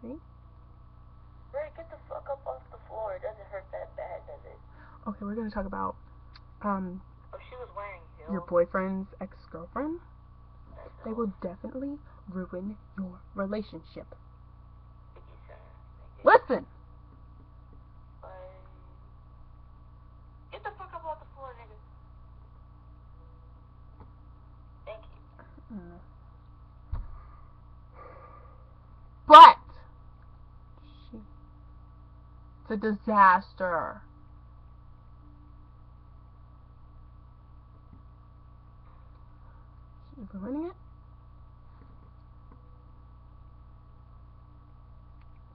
See? Ray, get the fuck up off the floor. It doesn't hurt that bad, does it? Okay, we're gonna talk about Oh, she was wearing heels. your boyfriend's ex-girlfriend. That's They will definitely ruin your relationship. Listen! Get the fuck up off the floor, nigga. Thank you. But it's a disaster. She's ruining it.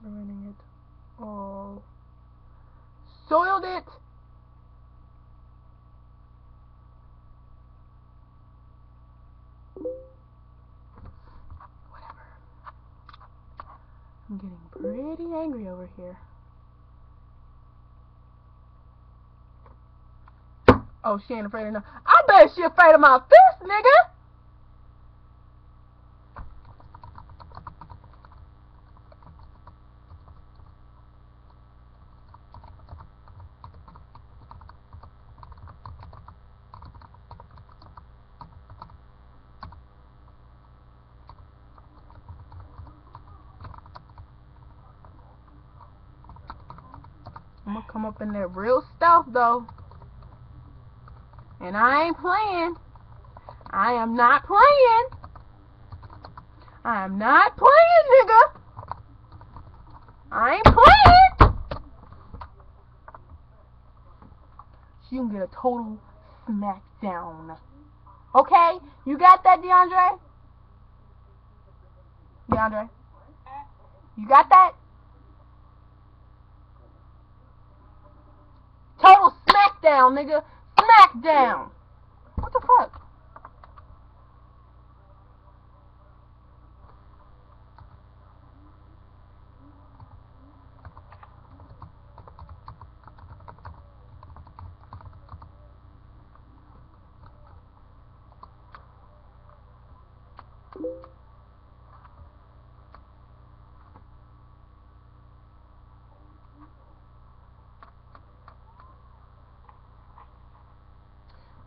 Ruining it all. Soiled it. Whatever. I'm getting pretty angry over here. Oh, she ain't afraid of no. I bet she afraid of my fist, nigga. I'm gonna come up in there real stealth though. And I ain't playing. I am not playing. I am not playing, nigga. I ain't playing. You can get a total smackdown. Okay? You got that, DeAndre? DeAndre? You got that? Total smackdown, nigga. Smackdown. What the fuck?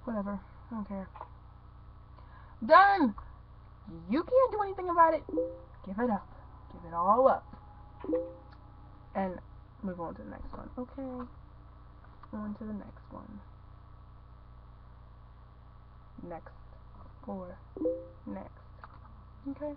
Whatever. I don't care. Done! You can't do anything about it. Give it up. Give it all up. And move on to the next one. Okay. On to the next one. Next. Or next. Okay.